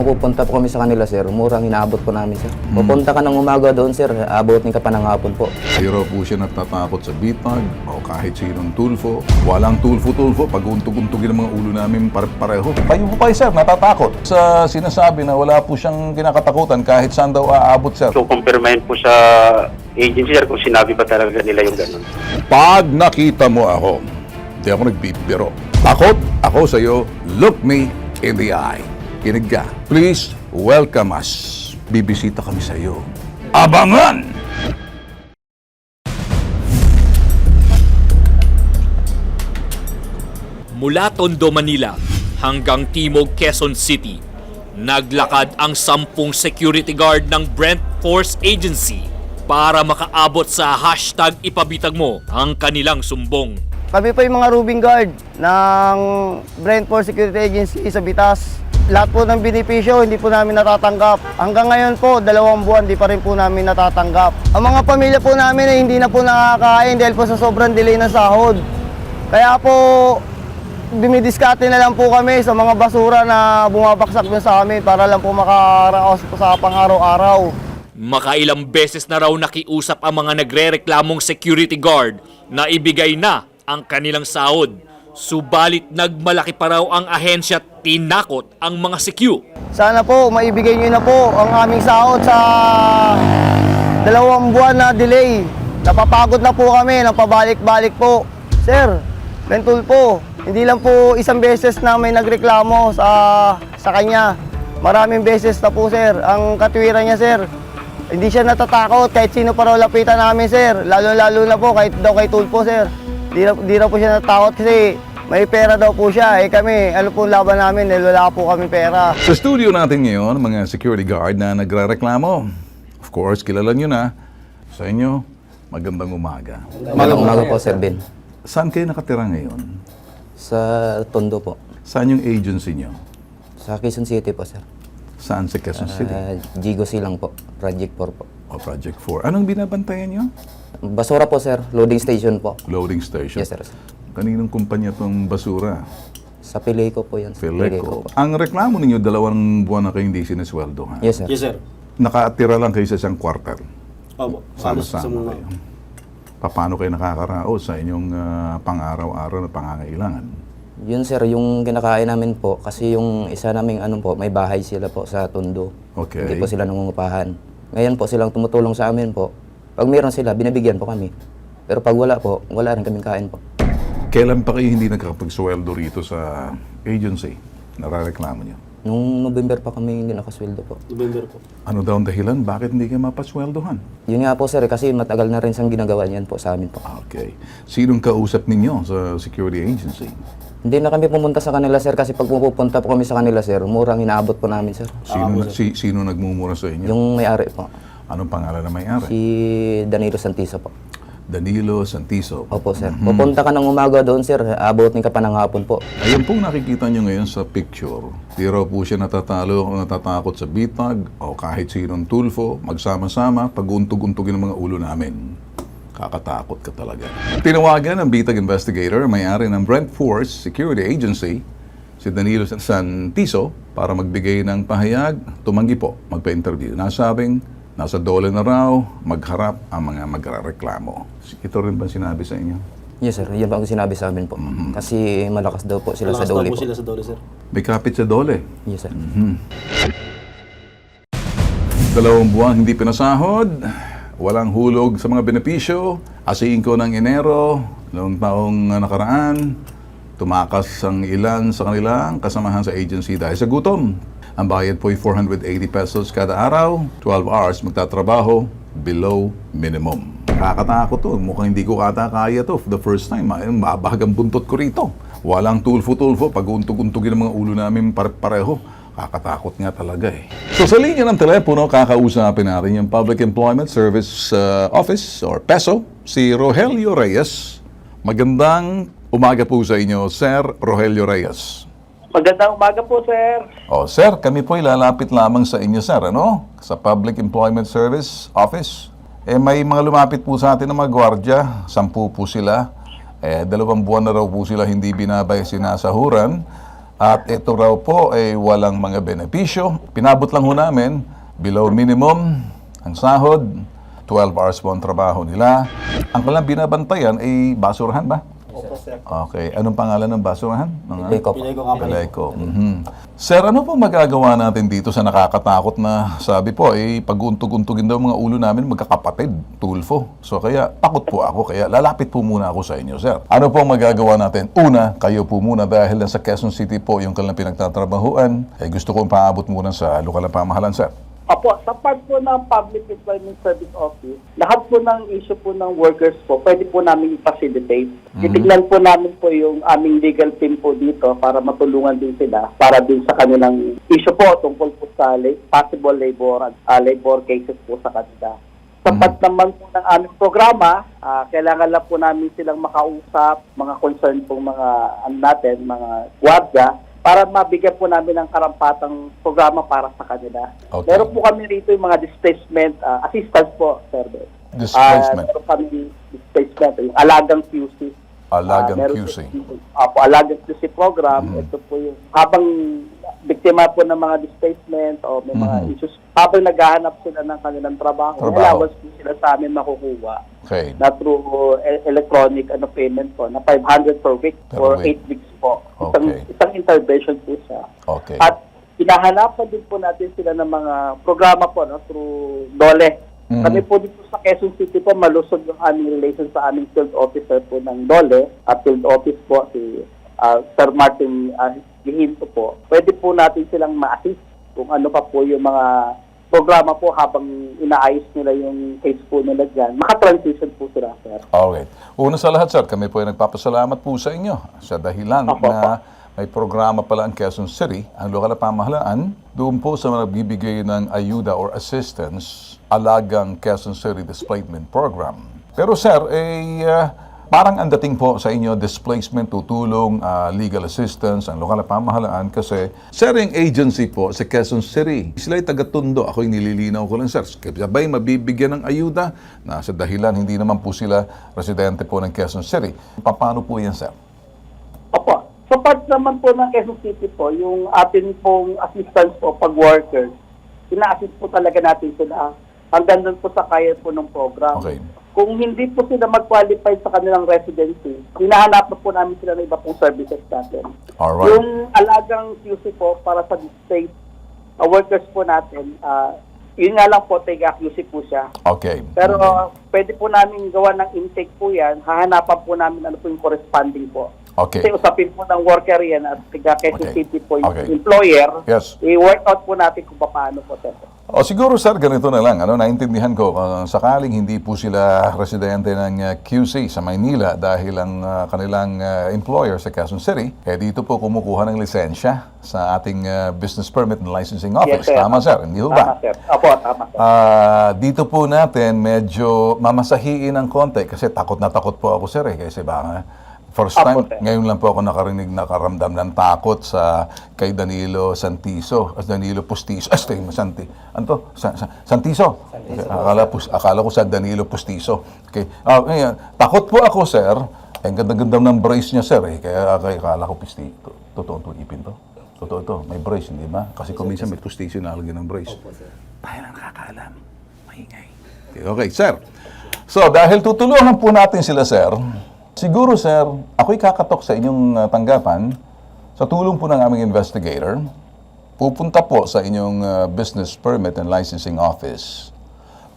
pupunta po kami sa kanila, sir, murang inaabot po namin, sir. Pupunta ka ng umaga doon, sir, abutin ka pa ng hapon po. Zero po siya natatakot sa bitag o kahit sinong tulfo. Walang tulfo-tulfo. Pag untog-untogin ang mga ulo namin pareho. Kayo po pa, sir, natatakot sa sinasabi na wala po siyang kinakatakutan kahit saan daw aabot, sir. So, kumpirmahin po sa agency, sir, kung sinabi ba talaga nila yung ganun. Pag nakita mo ako, di ako nagbibiro. Takot ako sa'yo, look me in the eye. Kinig ka. Please welcome us. Bibisita kami sa'yo. Abangan! Mula Tondo, Manila hanggang Timog, Quezon City, naglakad ang 10 security guard ng Brent Force Agency para makaabot sa hashtag ipabitag mo ang kanilang sumbong. Kami po yung mga Rubing Guard ng Brent Force Security Agency sa Bitas. Lahat po ng benepisyo hindi po namin natatanggap. Hanggang ngayon po, 2 buwan, di pa rin po namin natatanggap. Ang mga pamilya po namin ay hindi na po nakakain dahil po sa sobrang delay ng sahod. Kaya po, dumidiskarte na lang po kami sa mga basura na bumabaksak dun sa amin para lang po makaraos po sa pang-araw-araw. Makailang beses na raw nakiusap ang mga nagrereklamong security guard na ibigay na ang kanilang sahod. Subalit nagmalaki pa raw ang ahensya at tinakot ang mga sekyu. Sana po, maibigay nyo na po ang aming sahod sa 2 buwan na delay. Napapagod na po kami, napabalik-balik po. Sir, Bentul po, hindi lang po isang beses na may nagreklamo sa kanya. Maraming beses na po, sir. Ang katwiran niya, sir, hindi siya natatakot kahit sino pa raw lapitan namin, sir. Lalo-lalo na po kahit daw kay Tulpo, sir. Di raw po siya natatakot kasi may pera daw po siya. Eh kami, ano po laban namin dahil wala po kami pera. Sa studio natin ngayon, mga security guard na nagrereklamo. Of course, kilala nyo na. Sa inyo, magandang umaga. Magandang umaga po, Sir Ben. Saan kayo nakatira ngayon? Sa Tondo po. Saan yung agency nyo? Sa Quezon City po, sir. Saan sa Quezon City? Gigo Silang po, Project 4 po. O Project 4. Anong binabantayan nyo? Basura po, sir. Loading station po. Loading station? Yes, sir. Kaninong kumpanya itong basura? Sa Pileco po yan. sir. Fileco. Ang reklamo ninyo, 2 buwan na kayo hindi sinesweldo, ha? Yes, sir. Yes, sir. Nakatira lang kayo sa isang quarter. Opo. Sama-sama kayo. Paano kayo nakakaraos sa inyong pang-araw-araw na pangangailangan? Yun, sir, yung kinakain namin po, kasi yung isa naming may bahay sila po sa Tondo. Okay. Hindi po sila nangungupahan. Ngayon po silang tumutulong sa amin po. Pag meron sila, binibigyan po kami. Pero pag wala po, wala rin kaming kain po. Kailan pa kayo hindi nakakapagsweldo rito sa agency? Narareklamo nyo? Nung November pa kami hindi nakasweldo po. November po. Ano daw ang dahilan? Bakit hindi kayo mapasweldohan? Yun nga po, sir, kasi matagal na rin siyang ginagawa niyan po sa amin po. Okay. Sinong kausap ninyo sa security agency? Hindi na kami pumunta sa kanila, sir, kasi pag pupunta po kami sa kanila, sir, murang inaabot po namin, sir. Sino nagmumura sa inyo? Yung may-ari po. Anong pangalan na may-ari? Si Danilo Santiso po. Danilo Santiso. Opo, sir. Pupunta ka ng umaga doon, sir, abutin ka pa ng hapon po. Ayun pong nakikita nyo ngayon sa picture. Di raw po siya natatakot sa bitag o kahit sinong tulfo. Magsama-sama, pag-untog-untogin ang mga ulo namin. Kakatakot ka talaga. Tinawagan ng bitag investigator, may-ari ng Brent Force Security Agency, si Danilo Santiso, para magbigay ng pahayag. Tumanggi po, magpa-interview. Nasabing, nasa dole na raw, magharap ang mga magrereklamo. Ito rin ba sinabi sa inyo? Yes, sir. Yan po ang sinabi sa amin po. Kasi malakas daw po sila sa dole po. sila sa dole, sir. May kapit sa dole. Yes, sir. 2 buwan hindi pinasahod, walang hulog sa mga benepisyo, asingko ng Enero, noong taong nakaraan, tumakas ang ilan sa kanilang kasamahan sa agency dahil sa gutom. Ang bayad po ay 480 pesos kada araw, 12 hours magtatrabaho, below minimum. Nakakatakot to, mukhang hindi ko ata kaya to for the first time. Mabagang buntot ko rito. Walang tulfo-tulfo, pag-untog-untogin ang mga ulo namin pareho. Kakatakot nga talaga eh. So sa linya ng telepono, kakausapin natin yung Public Employment Service Office or PESO, si Rogelio Reyes. Magandang umaga po sa inyo, Sir Rogelio Reyes. Magandang umaga po, sir. Oh, sir, kami po lalapit lamang sa inyo, sir, ano? Sa Public Employment Service Office. May mga lumapit po sa atin ng mga gwardya, 10 po sila. 2 buwan na raw po sila hindi binabay sinasahuran. At ito raw po ay walang mga benepisyo. Pinabot lang ho namin, below minimum, ang sahod, 12 hours po ang trabaho nila. Ang kanilang binabantayan ay basurahan ba? Opo, sir. Okay. Anong pangalan ng basurahan? Eko po. Pilay ko nga po. Paleko. Sir, ano po magagawa natin dito sa nakakatakot na sabi po, pag-untog-untugin daw mga ulo namin magkakapatid, Tulfo. So kaya takot po ako, kaya lalapit po muna ako sa inyo, sir. Ano po magagawa natin? Una, kayo po muna dahil sa Quezon City po yung kanilang pinagtatrabahuan, gusto ko paabot muna sa lokal na pamahalan, sir. Opo, sa part po ng Public Employment Service Office, lahat po ng issue po ng workers po, pwede po namin i-facilitate. Titignan po namin po yung aming legal team po dito para matulungan din sila para din sa kanilang issue po tungkol po sa possible labor cases po sa kanila. Sa part naman po ng aming programa, kailangan lang po namin silang makausap, mga concern po mga mga gwardiya, para mabigyan po namin ng karampatang programa para sa kanila. Okay. Meron po kami rito yung mga displacement assistance po, sir. Displacement. Meron kami displacement, yung alagang QC. Alagang Meron QC. po alagang QC program. Ito po yung habang biktima po ng mga displacement o may mga issues, habang naghahanap sila ng kanilang trabaho. Allowance po sila sa amin makukuha Okay. na through electronic payment po na 500 per week Per for week. 8 weeks po. Okay. Isang intervention po siya. Okay. At hinahanapan din po natin sila ng mga programa po through DOLE. Kami po dito sa Quezon City po, malusog yung aming relation sa aming field officer po ng DOLE at field office po si Sir Martin Gihinto po. Pwede po natin silang ma-assist kung ano pa po yung mga programa po habang inaayos nila yung case po nila dyan. Maka-transition po sila, sir. Alright. Una sa lahat, sir, kami po ay nagpapasalamat po sa inyo sa dahilan na may programa pala ang Quezon City, ang lokal na pamahalaan, doon po sa nagbibigay ng ayuda or assistance, alagang Quezon City Displacement Program. Pero sir, parang ang dating po sa inyo, displacement, tutulong, legal assistance, ang lokal na pamahalaan kasi sir, yung agency po sa Quezon City, sila'y taga-Tondo. Ako yung nililinaw ko lang, sir. Sabay mabibigyan ng ayuda na sa dahilan hindi naman po sila residente po ng Quezon City. Paano po yan, sir? Opo. Sa part naman po ng Quezon City po, yung atin pong assistance po pag workers, ina-assist po talaga natin sila hanggang doon po sa kaya po ng program. Okay. Kung hindi po sila mag-qualify sa kanilang residency, hinahanapan po namin sila ng iba pong services natin. Alright. Yung alagang QC po para sa displaced workers po natin, yun nga lang po, QC po siya. Okay. Pero pwede po namin gawa ng intake po yan, hahanapan po namin ano po yung corresponding po. Okay. Kasi usapin po ng worker yan at Quezon Okay. City po yung Okay. employer, Yes. i-work out po natin kung paano po, sir. O siguro sir, ganito na lang. Naintindihan ko, sakaling hindi po sila residente ng QC sa Maynila dahil ang kanilang employer sa Quezon City, dito po kumukuha ng lisensya sa ating business permit and licensing office. Yes, sir. Tama sir, hindi ho ba? Tama, sir. Opo, tama, sir. Dito po natin medyo mamasahiin ng konti kasi takot na takot po ako sir kasi baka first time, Apo, sir. ngayon lang po ako nakaramdam ng takot sa kay Danilo Santiso, Danilo Postizo, Santiso. Akala ko sa Danilo Postizo. Okay. Ngayon, takot po ako, sir. Ang ganda-ganda ng brace niya, sir. Kaya akala ko Postizo. Totoo to, ipin to. Totoo to, may brace, hindi ba? Kasi kung minsan may Postizo na ng brace. Tayo na nakakaalam. Maingay. Okay, sir. So, dahil tutulungan po natin sila, sir, siguro, sir, ako'y kakatok sa inyong tanggapan sa tulong po ng aming investigator. Pupunta po sa inyong business permit and licensing office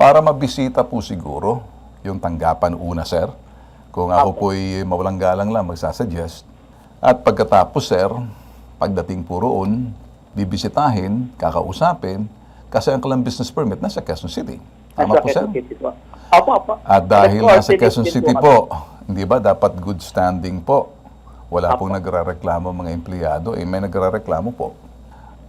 para mabisita po siguro yung tanggapan una, sir. Kung ako po'y mawalang galang lang, magsasuggest. At pagkatapos, sir, pagdating po roon, bibisitahin, kakausapin, kasi ang kalang business permit nasa Quezon City. Tama po, sir? Quezon City po. Opo. At dahil Let's nasa Quezon coordinate City din po, hindi ba dapat good standing po? Wala pong nagrereklamo mga empleyado, may nagrereklamo po.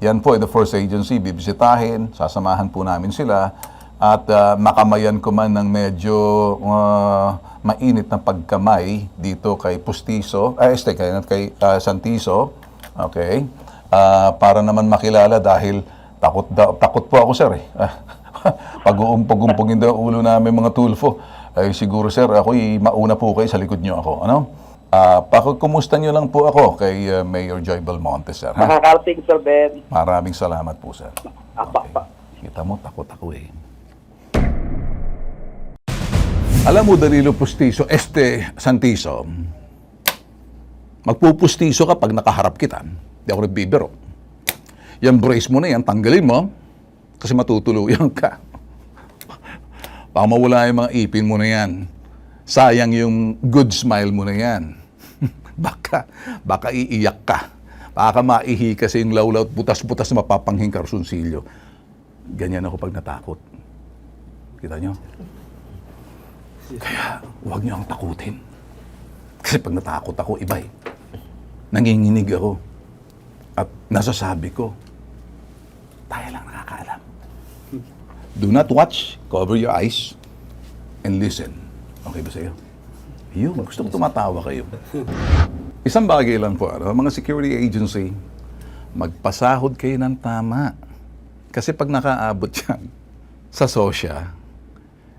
Yan po, the first agency, bibisitahin, sasamahan po namin sila, at makamayan ko man ng medyo mainit na pagkamay dito kay Postizo, kay Santiso, okay? Para naman makilala dahil takot po ako, sir. Pag-uumpog-umpogin daw ulo namin mga Tulfo. Ay siguro sir, ako'y mauna po kayo sa likod nyo ako. Ano? Pakikumusta niyo lang po ako kay Mayor Joy Belmonte, sir. Ha? Makakarating, Sir Ben. Maraming salamat po, sir. Apa. Kita mo, takot ako eh. Alam mo, Danilo Pustiso, Santiso, magpupustiso ka pag nakaharap kita. Hindi ako nagbibiro. Yung brace mo na yan, tanggalin mo, kasi matutuluyan ka. Baka mawala yung mga ipin mo na yan. Sayang yung good smile mo na yan. baka iiyak ka. Baka maihi kasi yung lawlaw at butas-butas na mapapanghing karsunsilyo. Ganyan ako pag natakot. Kita nyo? Kaya huwag niyo ang takutin. Kasi pag natakot ako, iba eh. Nanginginig ako. At nasasabi ko, tayo lang nakakaalam. Do not watch, cover your eyes, and listen. Okay ba sa'yo? Yun, gusto ko tumatawa kayo. Isang bagay lang po, mga security agency, magpasahod kayo ng tama. Kasi pag nakaabot yan sa SOSYA,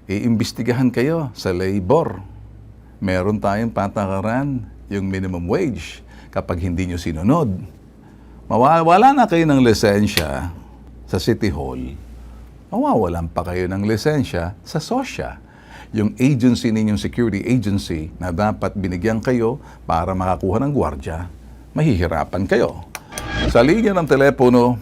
iimbestigahan kayo sa labor. Meron tayong patakaran, yung minimum wage. Kapag hindi nyo sinunod, mawawala na kayo ng lisensya sa City Hall, mawawalan pa kayo ng lisensya sa SOSYA. Yung agency ninyong security agency na dapat binigyan kayo para makakuha ng gwardya, mahihirapan kayo. Sa linya ng telepono,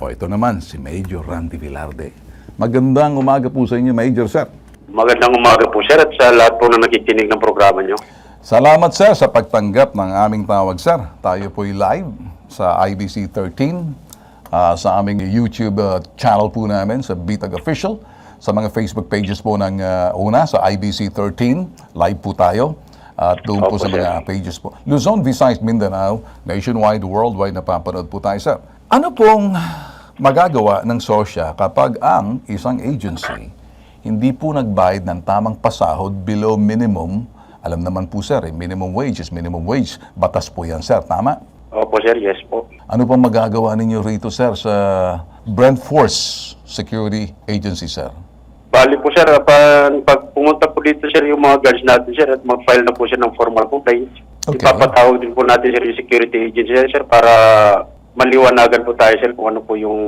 ito naman, si Major Randy Velarde. Magandang umaga po sa inyo, Major, sir. Magandang umaga po, sir, at sa lahat po na nakikinig ng programa nyo. Salamat, sir, sa pagtanggap ng aming tawag, sir. Tayo po'y live sa IBC 13, sa aming YouTube channel po namin, sa Bitag Official, sa mga Facebook pages po ng una, sa IBC 13, live po tayo. At doon po Opo, sa mga pages po. Luzon, Visayas, Mindanao, nationwide, worldwide, napapanood po tayo, sir. Ano pong magagawa ng SOSYA kapag ang isang agency hindi po nagbayad ng tamang pasahod below minimum? Alam naman po, sir, minimum wage is minimum wage. Batas po yan, sir. Tama? Opo, sir, yes po. Ano pang magagawa ninyo rito, sir, sa Brent Force Security Agency, sir? Bali po, sir, pag pumunta po dito, sir, yung mga guards natin, sir, at mag-file na po siya ng formal complaint. Okay. Ipapatawag din po natin, sir, yung security agency, sir, para maliwanagan po tayo, sir, kung ano po yung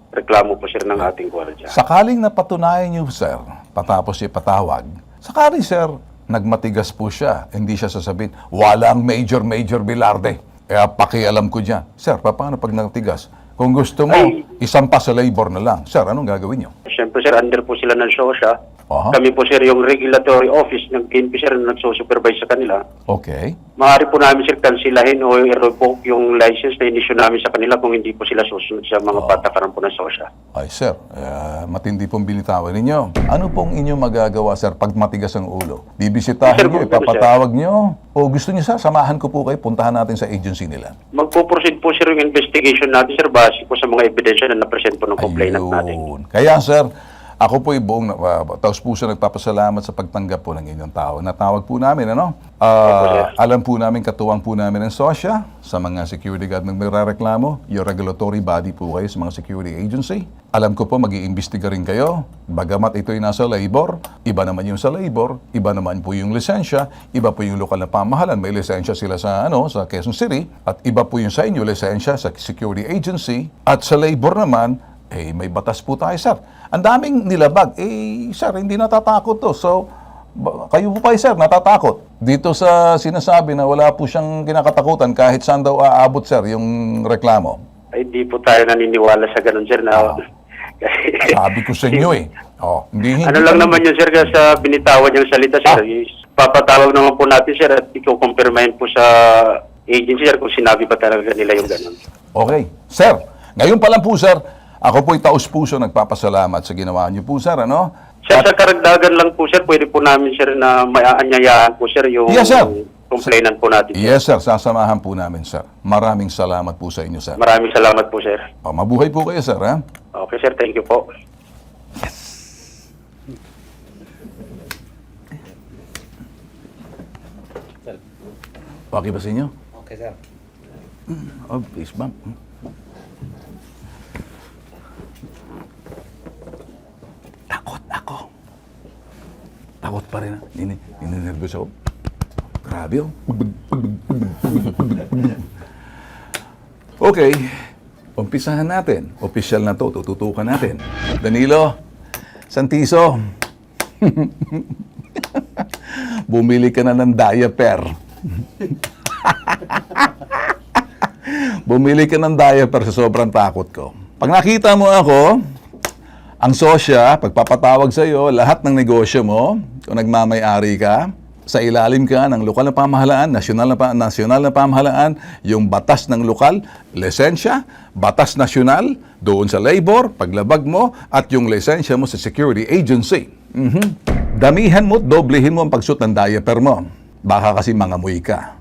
reklamo po, sir, ng ating gwardiya. Sakaling napatunayan nyo, sir, patapos ipatawag, sakaling, sir, nagmatigas po siya, hindi siya sasabihin, walang Major Velarde. Kaya pakialam ko dyan. Sir, paano pag nagtigas? Kung gusto mo, isampa sa labor na lang. Sir, anong gagawin nyo? Siyempre, sir, under po sila ng SOSYA. Aha. Kami po, sir, yung regulatory office ng PNP, sir, na nagsusupervise sa kanila. Okay. Maaari po namin, sir, kansilahin o i-revoke yung license na inisyu namin sa kanila kung hindi po sila susunod sa mga patakaran po ng SOSYA. Ay, sir, matindi pong binitawan ninyo. Ano pong inyong magagawa, sir, pag matigas ang ulo? Bibisitahin Sir, nyo, kung ipapatawag nyo? O gusto nyo, sir, samahan ko po kayo, puntahan natin sa agency nila? Magpo-proceed po, sir, yung investigation natin, sir, base po sa mga ebidensya na na-present po ng complainant natin. Kaya, sir, ako po buong taos puso nagpapasalamat sa pagtanggap po ng inyong tao. Natawag po namin, ano? Alam po namin, katuwang po namin ng SOSYA sa mga security guard na magrereklamo. Yung regulatory body po kayo sa mga security agency. Alam ko po, mag-iimbestiga rin kayo. Bagamat ito'y nasa labor, iba naman yung sa labor, iba naman po yung lisensya, iba po yung lokal na pamahalan. May lisensya sila sa, sa Quezon City, at iba po yung sa inyo, lisensya sa security agency. At sa labor naman, may batas po tayo, sir. Ang daming nilabag. Sir, hindi natatakot to. So, kayo po pa, sir, natatakot. Dito sa sinasabi na wala po siyang kinakatakutan kahit saan daw aabot, sir, yung reklamo. Ay, di po tayo naniniwala sa ganun, sir, na... Sabi ko sa inyo hindi. Ano lang naman yun, sir, sa binitawan niyang salita, sir. Papatawag naman po natin, sir, at ikukumpirmahin po sa agency, sir, kung sinabi ba talaga nila yung ganun. Okay. Sir, ngayon pa lang po, sir, ako po'y taos-puso nagpapasalamat sa ginawa niyo po, sir, ano? Sir, sa karagdagan lang po, sir, pwede po namin, sir, na maaanyayahan po, sir, yung Yes, sir. complainant po natin. Sir. Yes, sir. Sasamahan po namin, sir. Maraming salamat po sa inyo, sir. Maraming salamat po, sir. Mabuhay po kayo, sir, ha? Okay, sir. Thank you po. Okay ba sa inyo? Okay, sir. Please, ma'am. Takot ako. Takot pa rin. Ninervous ako. Grabe, oh. Okay, umpisahan natin. Opisyal na to, tututukan natin. Danilo, Santiso, bumili ka na ng diaper. Bumili ka ng diaper sa sobrang takot ko. Pag nakita mo ako, ang sosya, pagpapatawag sa iyo, lahat ng negosyo mo, kung nagmamay-ari ka, sa ilalim ka ng lokal na pamahalaan, nasyonal na pamahalaan, yung batas ng lokal, lisensya, batas nasyonal, doon sa labor, paglabag mo, at yung lisensya mo sa security agency. Damihan mo, doblehin mo ang pagsuot ng diaper mo. Baka kasi mangamoy ka.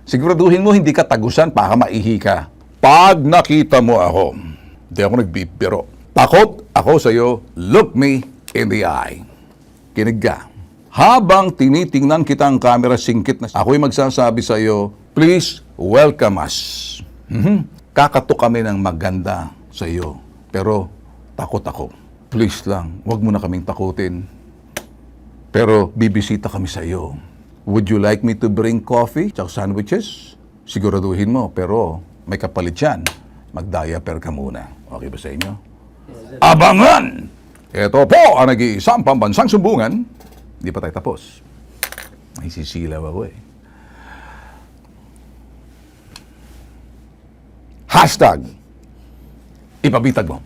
Siguraduhin mo hindi ka tagusan, baka maihi ka. Pag nakita mo ako, di ako nagbibiro. Takot ako sa iyo, look me in the eye. Kinig ka. Habang tinitingnan kita ang camera singkit na ako'y magsasabi sa iyo, please welcome us. Kakatok kami ng maganda sa iyo. Pero takot ako. Please lang, wag mo na kaming takutin. Pero bibisita kami sa iyo. Would you like me to bring coffee at sandwiches? Siguraduhin mo, pero may kapalit yan. Mag-diaper ka muna. Okay ba sa inyo? Abangan! Ito po ang nag-iisang pambansang sumbungan. Hindi pa tayo tapos. May sisilaw ako eh. Hashtag, ipabitag mo.